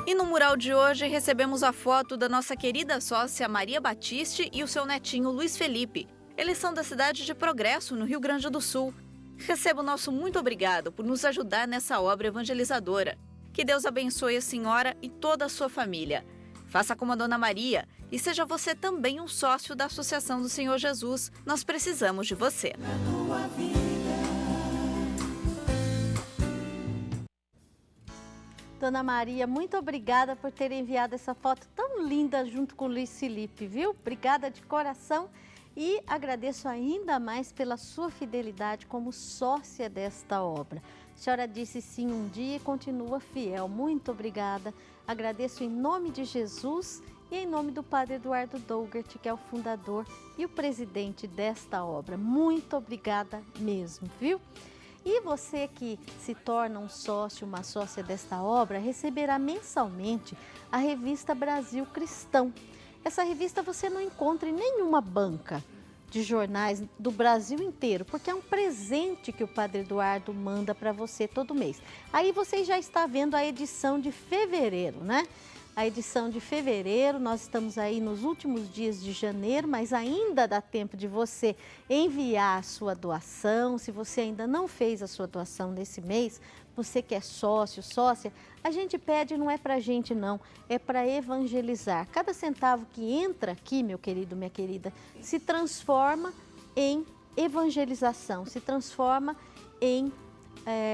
E no mural de hoje recebemos a foto da nossa querida sócia Maria Batiste e o seu netinho Luiz Felipe. Eles são da cidade de Progresso, no Rio Grande do Sul. Receba o nosso muito obrigado por nos ajudar nessa obra evangelizadora. Que Deus abençoe a senhora e toda a sua família. Faça como a Dona Maria e seja você também um sócio da Associação do Senhor Jesus. Nós precisamos de você. Dona Maria, muito obrigada por ter enviado essa foto tão linda junto com o Luiz Felipe, viu? Obrigada de coração e agradeço ainda mais pela sua fidelidade como sócia desta obra. A senhora disse sim um dia e continua fiel. Muito obrigada. Agradeço em nome de Jesus e em nome do Padre Eduardo Dougert, que é o fundador e o presidente desta obra. Muito obrigada mesmo, viu? E você que se torna um sócio, uma sócia desta obra, receberá mensalmente a revista Brasil Cristão. Essa revista você não encontra em nenhuma banca de jornais do Brasil inteiro, porque é um presente que o Padre Eduardo manda para você todo mês. Aí você já está vendo a edição de fevereiro, né? A edição de fevereiro, nós estamos aí nos últimos dias de janeiro, mas ainda dá tempo de você enviar a sua doação. Se você ainda não fez a sua doação nesse mês, você que é sócio, sócia, a gente pede, não é para a gente não, é para evangelizar. Cada centavo que entra aqui, meu querido, minha querida, se transforma em evangelização, se transforma em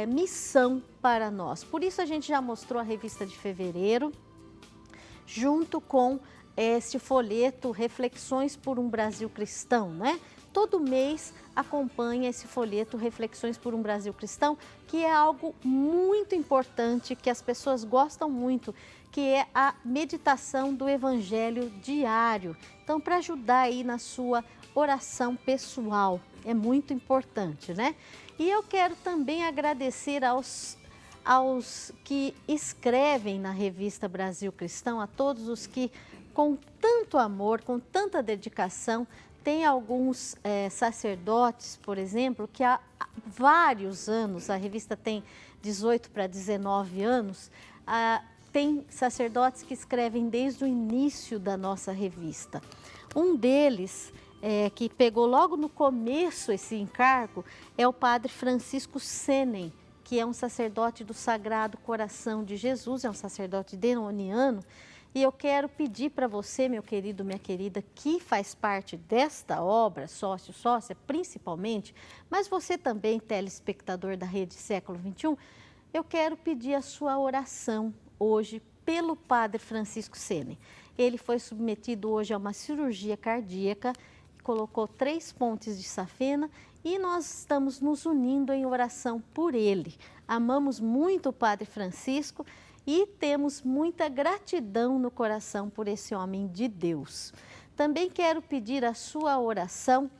missão para nós. Por isso a gente já mostrou a revista de fevereiro, junto com este folheto Reflexões por um Brasil Cristão, né? Todo mês acompanha esse folheto Reflexões por um Brasil Cristão, que é algo muito importante, que as pessoas gostam muito, que é a meditação do Evangelho diário. Então, para ajudar aí na sua oração pessoal, é muito importante, né? E eu quero também agradecer aos que escrevem na revista Brasil Cristão, a todos os que, com tanto amor, com tanta dedicação, tem alguns sacerdotes, por exemplo, que há vários anos, a revista tem 18 para 19 anos, tem sacerdotes que escrevem desde o início da nossa revista. Um deles, que pegou logo no começo esse encargo, é o padre Francisco Senen, que é um sacerdote do Sagrado Coração de Jesus, é um sacerdote denoniano, e eu quero pedir para você, meu querido, minha querida, que faz parte desta obra, sócio, sócia, principalmente, mas você também, telespectador da Rede Século XXI, eu quero pedir a sua oração hoje pelo Padre Francisco Senen. Ele foi submetido hoje a uma cirurgia cardíaca, colocou 3 pontes de safena e nós estamos nos unindo em oração por ele. Amamos muito o Padre Francisco e temos muita gratidão no coração por esse homem de Deus. Também quero pedir a sua oração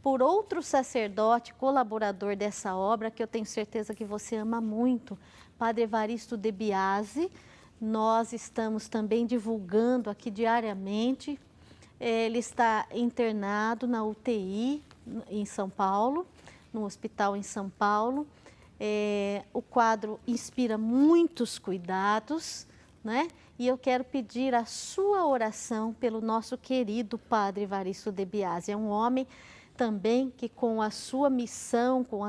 por outro sacerdote, colaborador dessa obra, que eu tenho certeza que você ama muito, Padre Evaristo De Biasi. Nós estamos também divulgando aqui diariamente. Ele está internado na UTI em São Paulo, no hospital em São Paulo. O quadro inspira muitos cuidados, né? E eu quero pedir a sua oração pelo nosso querido Padre Evaristo De Biasi. É um homem também que com a sua missão, com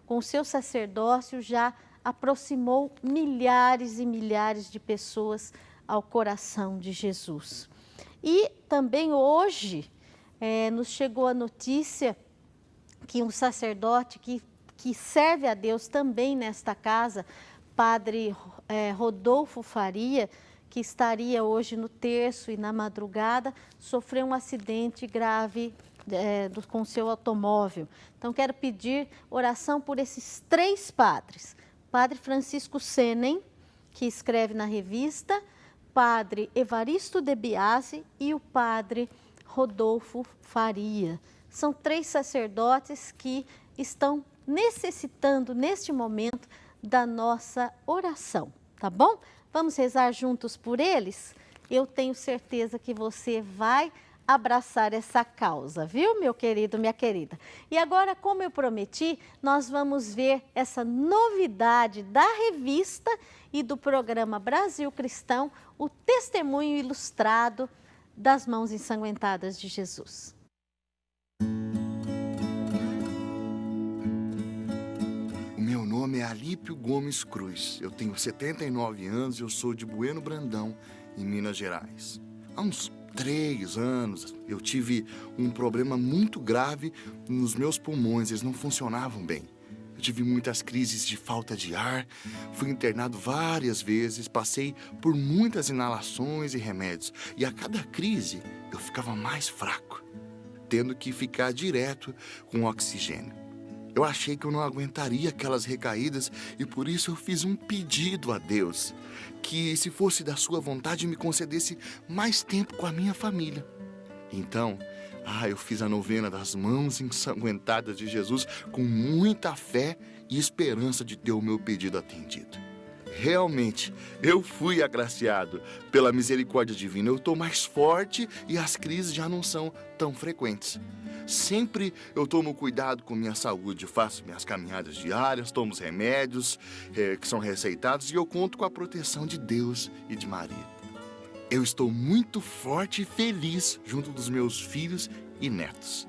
o seu sacerdócio, já aproximou milhares e milhares de pessoas ao coração de Jesus. E também hoje nos chegou a notícia que um sacerdote que serve a Deus também nesta casa, Padre Rodolfo Faria, que estaria hoje no terço e na madrugada, sofreu um acidente grave com seu automóvel. Então, quero pedir oração por esses 3 padres. Padre Francisco Senen, que escreve na revista, Padre Evaristo De Biasi e o Padre Rodolfo Faria. São 3 sacerdotes que estão necessitando, neste momento, da nossa oração, tá bom? Vamos rezar juntos por eles? Eu tenho certeza que você vai abraçar essa causa, viu, meu querido, minha querida? E agora, como eu prometi, nós vamos ver essa novidade da revista e do programa Brasil Cristão, o testemunho ilustrado das mãos ensanguentadas de Jesus. O meu nome é Alípio Gomes Cruz. Eu tenho 79 anos e eu sou de Bueno Brandão, em Minas Gerais. Há uns 3 anos eu tive um problema muito grave nos meus pulmões, eles não funcionavam bem. Eu tive muitas crises de falta de ar, fui internado várias vezes, passei por muitas inalações e remédios. E a cada crise eu ficava mais fraco, tendo que ficar direto com oxigênio. Eu achei que eu não aguentaria aquelas recaídas e por isso eu fiz um pedido a Deus, que se fosse da sua vontade me concedesse mais tempo com a minha família. Então, eu fiz a novena das mãos ensanguentadas de Jesus com muita fé e esperança de ter o meu pedido atendido. Realmente, eu fui agraciado pela misericórdia divina. Eu estou mais forte e as crises já não são tão frequentes. Sempre eu tomo cuidado com minha saúde, faço minhas caminhadas diárias, tomo os remédios que são receitados e eu conto com a proteção de Deus e de Maria. Eu estou muito forte e feliz junto dos meus filhos e netos.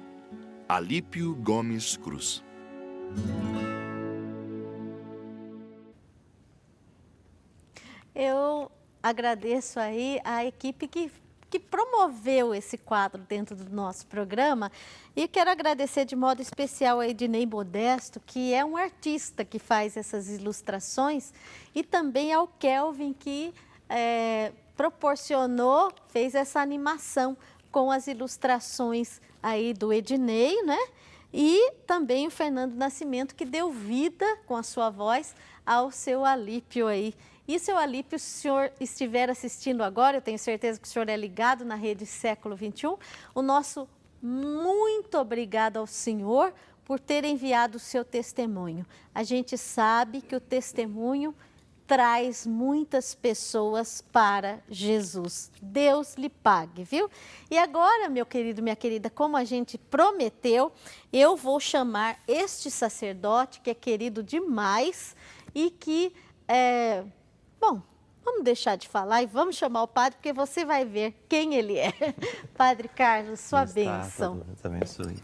Alípio Gomes Cruz. Eu agradeço aí a equipe que promoveu esse quadro dentro do nosso programa e quero agradecer de modo especial a Ednei Modesto, que é um artista que faz essas ilustrações, e também ao Kelvin, que proporcionou, fez essa animação com as ilustrações aí do Ednei, né? E também o Fernando Nascimento, que deu vida com a sua voz ao seu Alípio aí. E, seu Alípio, se o senhor estiver assistindo agora, eu tenho certeza que o senhor é ligado na Rede Século XXI, o nosso muito obrigado ao senhor por ter enviado o seu testemunho. A gente sabe que o testemunho traz muitas pessoas para Jesus. Deus lhe pague, viu? E agora, meu querido, minha querida, como a gente prometeu, eu vou chamar este sacerdote, que é querido demais e que bom, vamos deixar de falar e vamos chamar o padre, porque você vai ver quem ele é. Padre Carlos, sua bênção. Deus abençoe.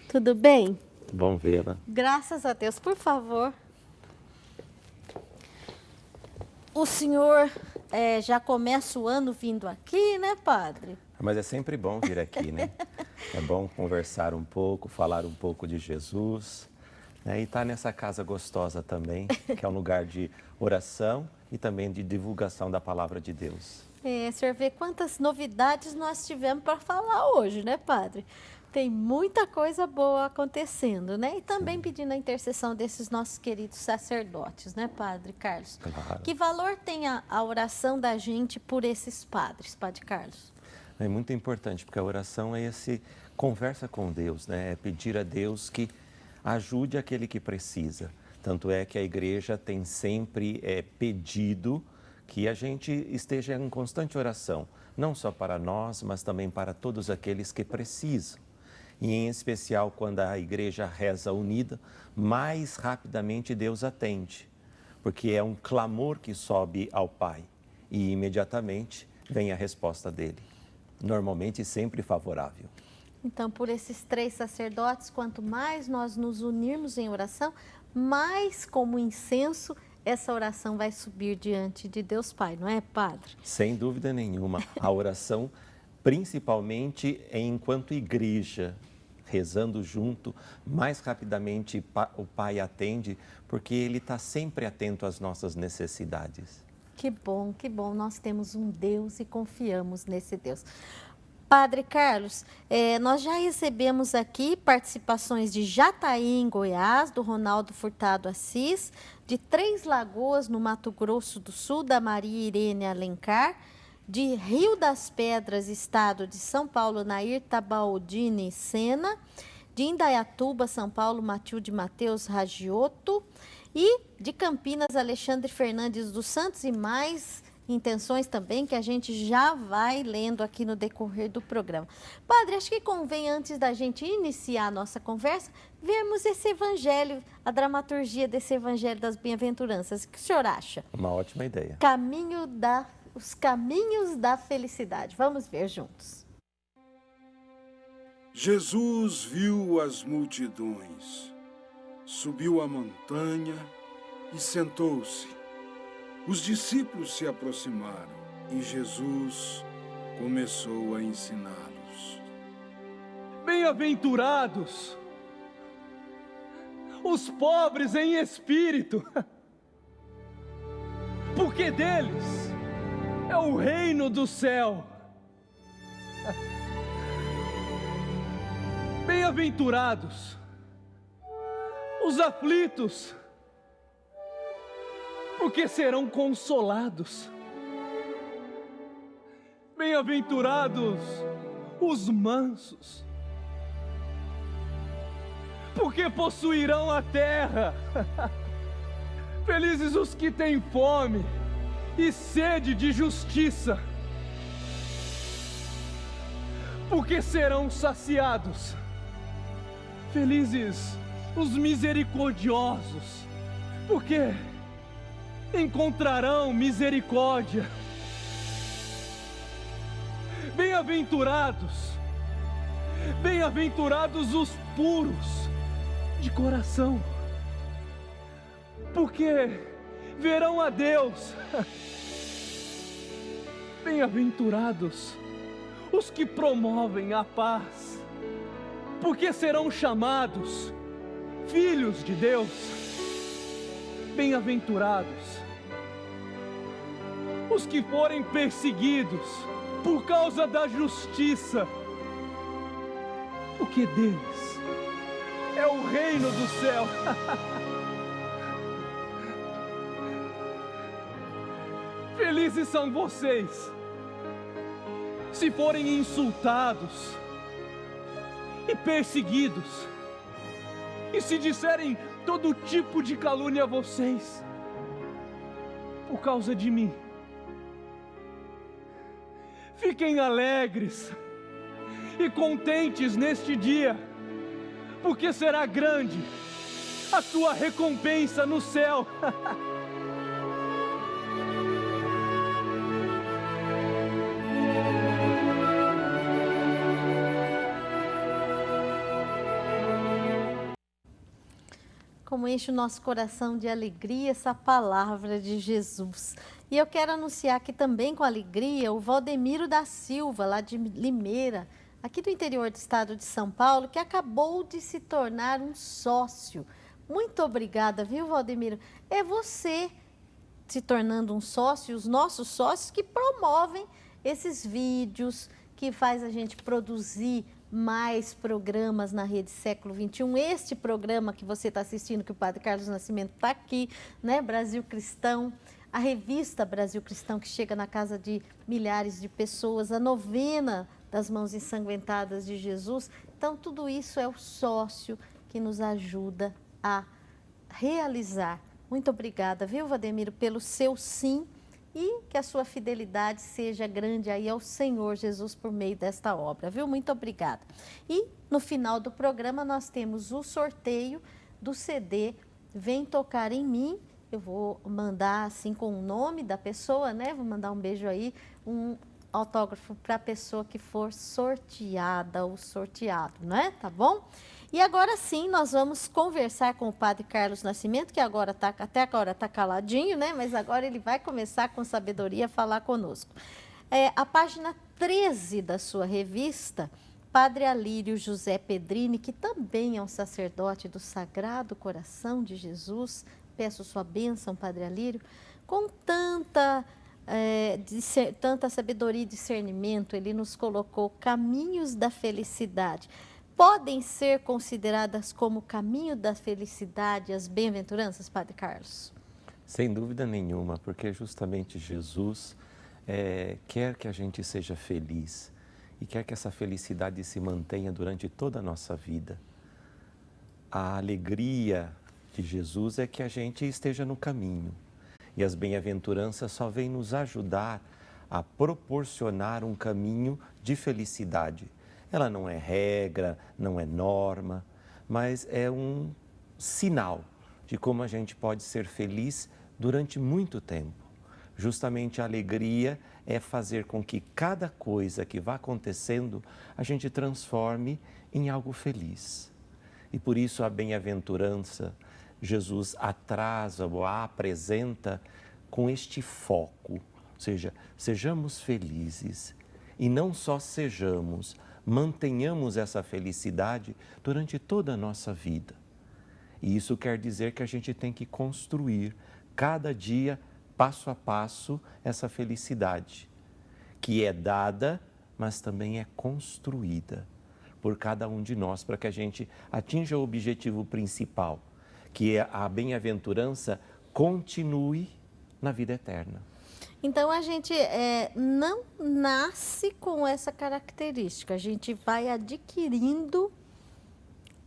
Tudo bem? Bom vê-la. Graças a Deus. Por favor. O senhor já começa o ano vindo aqui, né, padre? Mas é sempre bom vir aqui, né? É bom conversar um pouco, falar um pouco de Jesus, né? E estar nessa casa gostosa também, que é um lugar de oração e também de divulgação da palavra de Deus. O senhor vê quantas novidades nós tivemos para falar hoje, né, padre? Tem muita coisa boa acontecendo, né? E também pedindo a intercessão desses nossos queridos sacerdotes, né, padre Carlos? Claro. Que valor tem a oração da gente por esses padres, padre Carlos? É muito importante, porque a oração é esse conversa com Deus, né? É pedir a Deus que ajude aquele que precisa. Tanto é que a igreja tem sempre pedido que a gente esteja em constante oração, não só para nós, mas também para todos aqueles que precisam. E em especial quando a igreja reza unida, mais rapidamente Deus atende, porque é um clamor que sobe ao Pai e imediatamente vem a resposta dele, normalmente sempre favorável. Então, por esses 3 sacerdotes, quanto mais nós nos unirmos em oração, mais como incenso essa oração vai subir diante de Deus Pai, não é, padre? Sem dúvida nenhuma. A oração, principalmente enquanto igreja, rezando junto, mais rapidamente o Pai atende, porque Ele está sempre atento às nossas necessidades. Que bom, nós temos um Deus e confiamos nesse Deus. Padre Carlos, nós já recebemos aqui participações de Jataí, em Goiás, do Ronaldo Furtado Assis, de Três Lagoas, no Mato Grosso do Sul, da Maria Irene Alencar, de Rio das Pedras, estado de São Paulo, Nair Tabaldini Sena, de Indaiatuba, São Paulo, Matilde Mateus Ragioto, e de Campinas, Alexandre Fernandes dos Santos, e mais intenções também que a gente já vai lendo aqui no decorrer do programa. Padre, acho que convém, antes da gente iniciar a nossa conversa, vermos esse evangelho, a dramaturgia desse evangelho das bem-aventuranças. O que o senhor acha? Uma ótima ideia. Os caminhos da felicidade. Vamos ver juntos. Jesus viu as multidões, subiu a montanha e sentou-se. Os discípulos se aproximaram e Jesus começou a ensiná-los. Bem-aventurados os pobres em espírito, porque deles é o reino do céu. Bem-aventurados os aflitos, porque serão consolados. Bem-aventurados os mansos, porque possuirão a terra. Felizes os que têm fome e sede de justiça, porque serão saciados. Felizes os misericordiosos, porque encontrarão misericórdia. Bem-aventurados os puros de coração, porque verão a Deus. Bem-aventurados os que promovem a paz, porque serão chamados filhos de Deus. Bem-aventurados os que forem perseguidos por causa da justiça, porque deles é o reino do céu. Felizes são vocês se forem insultados e perseguidos, e se disserem todo tipo de calúnia a vocês, por causa de mim. Fiquem alegres e contentes neste dia, porque será grande a sua recompensa no céu. Como enche o nosso coração de alegria essa palavra de Jesus. E eu quero anunciar aqui também com alegria o Valdemiro da Silva, lá de Limeira, aqui do interior do estado de São Paulo, que acabou de se tornar um sócio. Muito obrigada, viu, Valdemiro? É você se tornando um sócio, os nossos sócios que promovem esses vídeos, que faz a gente produzir mais programas na Rede Século XXI. Este programa que você está assistindo, que o Padre Carlos Nascimento está aqui, né? Brasil Cristão, a revista Brasil Cristão, que chega na casa de milhares de pessoas, a novena das mãos ensanguentadas de Jesus. Então, tudo isso é o sócio que nos ajuda a realizar. Muito obrigada, viu, Valdemiro, pelo seu sim, e que a sua fidelidade seja grande aí ao Senhor Jesus por meio desta obra, viu? Muito obrigada. E no final do programa nós temos o sorteio do CD Vem Tocar em Mim. Eu vou mandar assim com o nome da pessoa, né? Vou mandar um beijo aí, um autógrafo para a pessoa que for sorteada ou sorteado, né? Tá bom? E agora sim, nós vamos conversar com o Padre Carlos Nascimento, que até agora está caladinho, né? Mas agora ele vai começar com sabedoria a falar conosco. A página 13 da sua revista, Padre Alírio José Pedrini, que também é um sacerdote do Sagrado Coração de Jesus, peço sua bênção, Padre Alírio, com tanta sabedoria e discernimento, ele nos colocou caminhos da felicidade. Podem ser consideradas como caminho da felicidade as bem-aventuranças, Padre Carlos? Sem dúvida nenhuma, porque justamente Jesus quer que a gente seja feliz e quer que essa felicidade se mantenha durante toda a nossa vida. A alegria de Jesus é que a gente esteja no caminho. E as bem-aventuranças só vêm nos ajudar a proporcionar um caminho de felicidade. Ela não é regra, não é norma, mas é um sinal de como a gente pode ser feliz durante muito tempo. Justamente a alegria é fazer com que cada coisa que vá acontecendo a gente transforme em algo feliz. E por isso a bem-aventurança, Jesus atrasa ou a apresenta com este foco, ou seja, sejamos felizes e não só sejamos, mantenhamos essa felicidade durante toda a nossa vida. E isso quer dizer que a gente tem que construir cada dia, passo a passo, essa felicidade, que é dada, mas também é construída por cada um de nós, para que a gente atinja o objetivo principal, que é a bem-aventurança continue na vida eterna. Então, a gente não nasce com essa característica, a gente vai adquirindo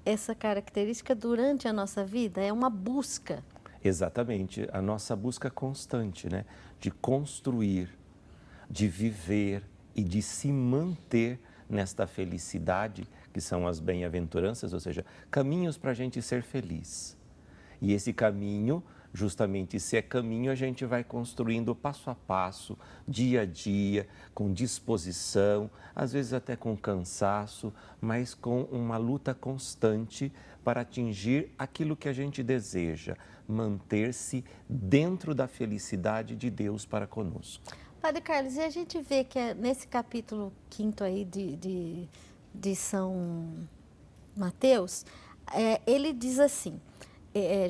essa característica durante a nossa vida, é uma busca. Exatamente, a nossa busca constante, né? De construir, de viver e de se manter nesta felicidade, que são as bem-aventuranças, ou seja, caminhos para a gente ser feliz. E esse caminho, justamente se é caminho, a gente vai construindo passo a passo, dia a dia, com disposição, às vezes até com cansaço, mas com uma luta constante para atingir aquilo que a gente deseja, manter-se dentro da felicidade de Deus para conosco. Padre Carlos, e a gente vê que nesse capítulo 5º aí de São Mateus, ele diz assim,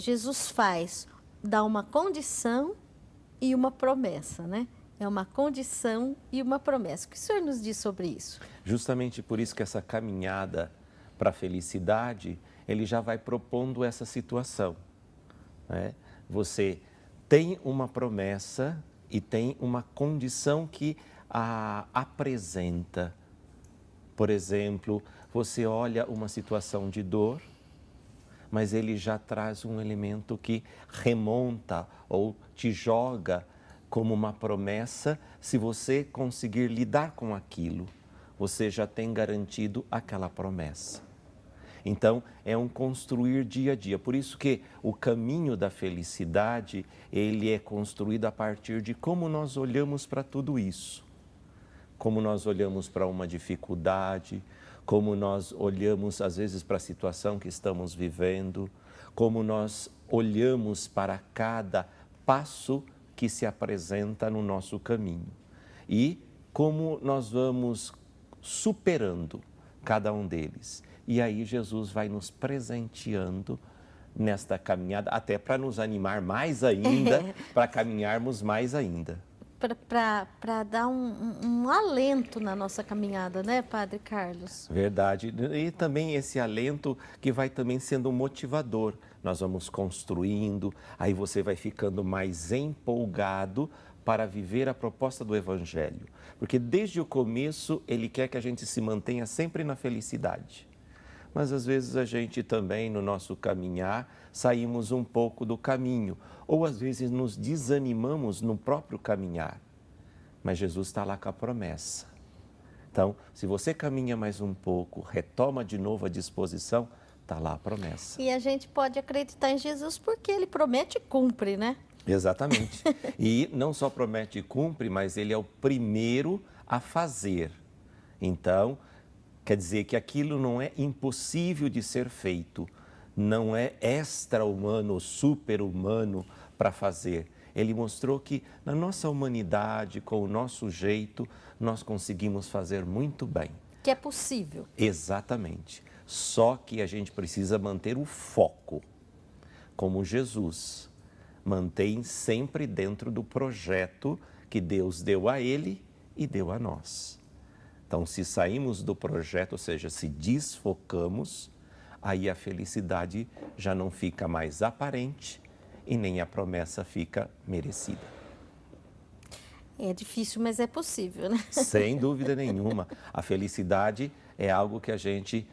Jesus dá uma condição e uma promessa, né? É uma condição e uma promessa. O que o senhor nos diz sobre isso? Justamente por isso que essa caminhada para a felicidade, ele já vai propondo essa situação, né? Você tem uma promessa e tem uma condição que a apresenta. Por exemplo, você olha uma situação de dor, mas ele já traz um elemento que remonta ou te joga como uma promessa. Se você conseguir lidar com aquilo, você já tem garantido aquela promessa. Então, é um construir dia a dia. Por isso que o caminho da felicidade, ele é construído a partir de como nós olhamos para tudo isso. Como nós olhamos para uma dificuldade, como nós olhamos, às vezes, para a situação que estamos vivendo, como nós olhamos para cada passo que se apresenta no nosso caminho e como nós vamos superando cada um deles. E aí Jesus vai nos presenteando nesta caminhada, até para nos animar mais ainda, para caminharmos mais ainda. Para dar um alento na nossa caminhada, né, Padre Carlos? Verdade. E também esse alento que vai também sendo motivador. Nós vamos construindo, aí você vai ficando mais empolgado para viver a proposta do Evangelho. Porque desde o começo ele quer que a gente se mantenha sempre na felicidade. Mas às vezes a gente também, no nosso caminhar, saímos um pouco do caminho. Ou às vezes nos desanimamos no próprio caminhar. Mas Jesus está lá com a promessa. Então, se você caminha mais um pouco, retoma de novo a disposição, está lá a promessa. E a gente pode acreditar em Jesus porque ele promete e cumpre, né? Exatamente. E não só promete e cumpre, mas ele é o primeiro a fazer. Então, quer dizer que aquilo não é impossível de ser feito, não é extra-humano ou super-humano para fazer. Ele mostrou que na nossa humanidade, com o nosso jeito, nós conseguimos fazer muito bem. Que é possível. Exatamente. Só que a gente precisa manter o foco, como Jesus mantém sempre dentro do projeto que Deus deu a ele e deu a nós. Então, se saímos do projeto, ou seja, se desfocamos, aí a felicidade já não fica mais aparente e nem a promessa fica merecida. É difícil, mas é possível, né? Sem dúvida nenhuma. A felicidade é algo que a gente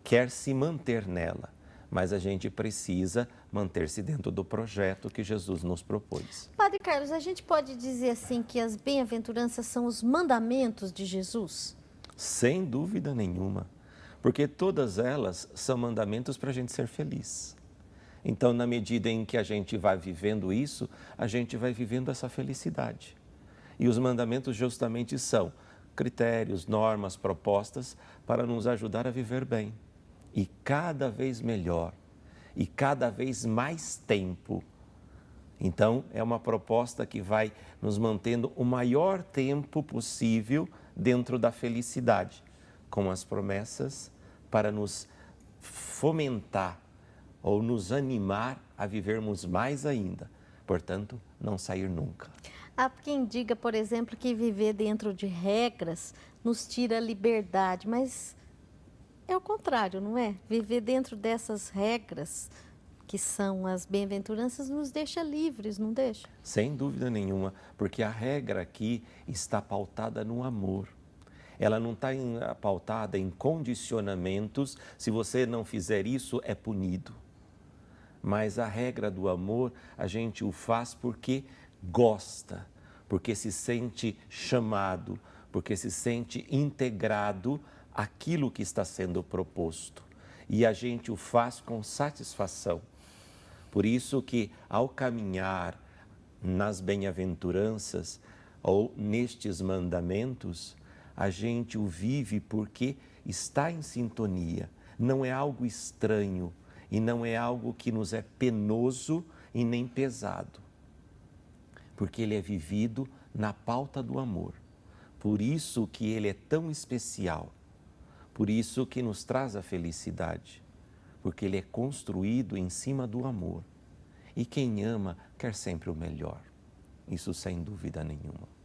quer se manter nela, mas a gente precisa manter-se dentro do projeto que Jesus nos propôs. Padre Carlos, a gente pode dizer assim que as bem-aventuranças são os mandamentos de Jesus? Sem dúvida nenhuma, porque todas elas são mandamentos para a gente ser feliz. Então, na medida em que a gente vai vivendo isso, a gente vai vivendo essa felicidade. E os mandamentos justamente são critérios, normas, propostas para nos ajudar a viver bem. E cada vez melhor, e cada vez mais tempo. Então, é uma proposta que vai nos mantendo o maior tempo possível dentro da felicidade, com as promessas para nos fomentar ou nos animar a vivermos mais ainda. Portanto, não sair nunca. Há quem diga, por exemplo, que viver dentro de regras nos tira a liberdade, mas é o contrário, não é? Viver dentro dessas regras, que são as bem-aventuranças, nos deixa livres, não deixa? Sem dúvida nenhuma, porque a regra aqui está pautada no amor. Ela não está pautada em condicionamentos, se você não fizer isso, é punido. Mas a regra do amor, a gente o faz porque gosta, porque se sente chamado, porque se sente integrado àquilo que está sendo proposto. E a gente o faz com satisfação. Por isso que, ao caminhar nas bem-aventuranças ou nestes mandamentos, a gente o vive porque está em sintonia, não é algo estranho e não é algo que nos é penoso e nem pesado, porque ele é vivido na pauta do amor. Por isso que ele é tão especial, por isso que nos traz a felicidade, porque ele é construído em cima do amor. E quem ama quer sempre o melhor, isso sem dúvida nenhuma.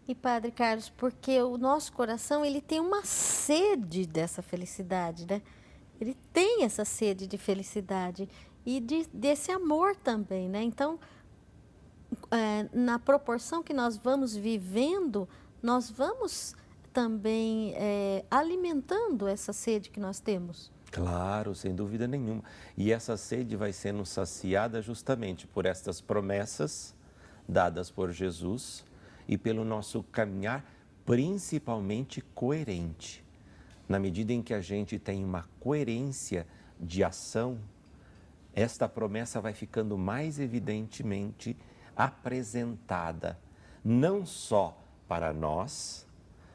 E Padre Carlos, porque o nosso coração ele tem uma sede dessa felicidade, né? Ele tem essa sede de felicidade e desse amor também, né? Então, na proporção que nós vamos vivendo, nós vamos também alimentando essa sede que nós temos. Claro, sem dúvida nenhuma. E essa sede vai sendo saciada justamente por estas promessas dadas por Jesus e pelo nosso caminhar principalmente coerente. Na medida em que a gente tem uma coerência de ação, esta promessa vai ficando mais evidentemente apresentada, não só para nós,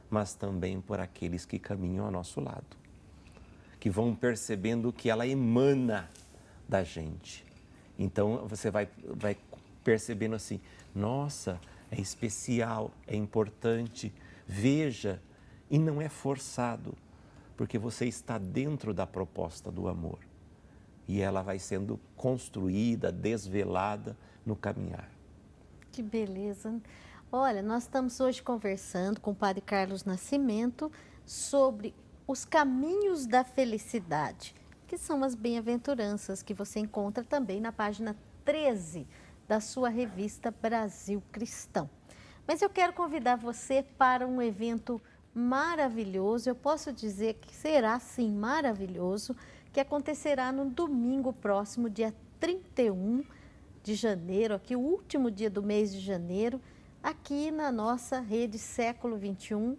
mas também por aqueles que caminham ao nosso lado, que vão percebendo que ela emana da gente. Então, você vai percebendo assim, nossa, é especial, é importante, veja, e não é forçado, porque você está dentro da proposta do amor. E ela vai sendo construída, desvelada no caminhar. Que beleza. Olha, nós estamos hoje conversando com o Padre Carlos Nascimento sobre os caminhos da felicidade, que são as bem-aventuranças, que você encontra também na página 13 da sua revista Brasil Cristão. Mas eu quero convidar você para um evento maravilhoso, eu posso dizer que será sim maravilhoso, que acontecerá no domingo próximo, dia 31 de janeiro, aqui o último dia do mês de janeiro, aqui na nossa rede Século XXI,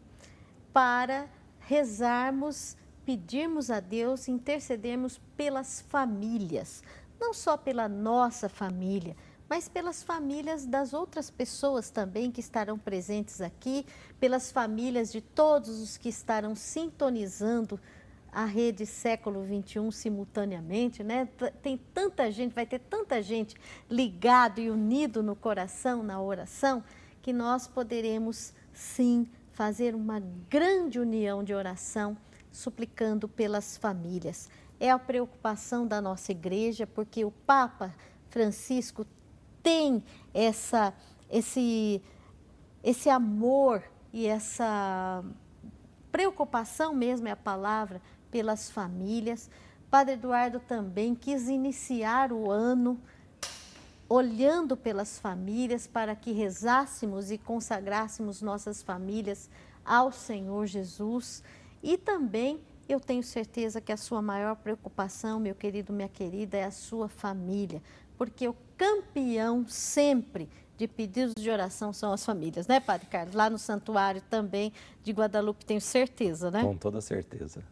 para rezarmos, pedirmos a Deus, intercedermos pelas famílias, não só pela nossa família, mas pelas famílias das outras pessoas também que estarão presentes aqui, pelas famílias de todos os que estarão sintonizando a rede Século XXI simultaneamente, né? Tem tanta gente, vai ter tanta gente ligado e unido no coração, na oração, que nós poderemos sim fazer uma grande união de oração, suplicando pelas famílias. É a preocupação da nossa igreja, porque o Papa Francisco tem esse amor e essa preocupação mesmo é a palavra, pelas famílias. Padre Eduardo também quis iniciar o ano olhando pelas famílias para que rezássemos e consagrássemos nossas famílias ao Senhor Jesus. E também Eu tenho certeza que a sua maior preocupação, meu querido, minha querida, é a sua família, porque o campeão sempre de pedidos de oração são as famílias, né, Padre Carlos? Lá no santuário também de Guadalupe, tenho certeza, né? Com toda certeza.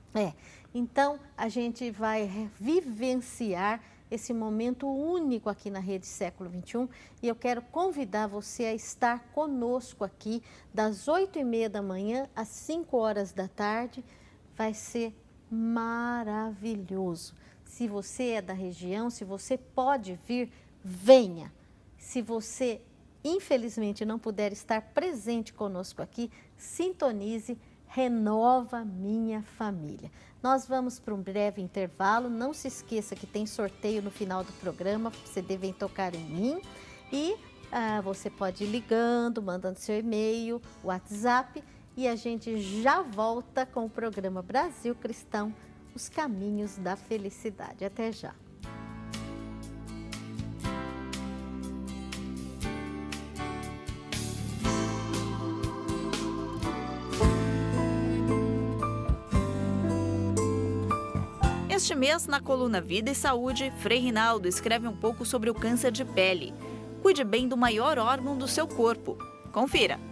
Então, a gente vai vivenciar esse momento único aqui na Rede Século XXI e eu quero convidar você a estar conosco aqui das 8h30 da manhã às 5 horas da tarde. Vai ser maravilhoso. Se você é da região, se você pode vir, venha. Se você, infelizmente, não puder estar presente conosco aqui, sintonize Renova Minha Família. Nós vamos para um breve intervalo. Não se esqueça que tem sorteio no final do programa. Você deve tocar em mim. E você pode ir ligando, mandando seu e-mail, WhatsApp. E a gente já volta com o programa Brasil Cristão, Os Caminhos da Felicidade. Até já. Este mês, na coluna Vida e Saúde, Frei Rinaldo escreve um pouco sobre o câncer de pele. Cuide bem do maior órgão do seu corpo. Confira!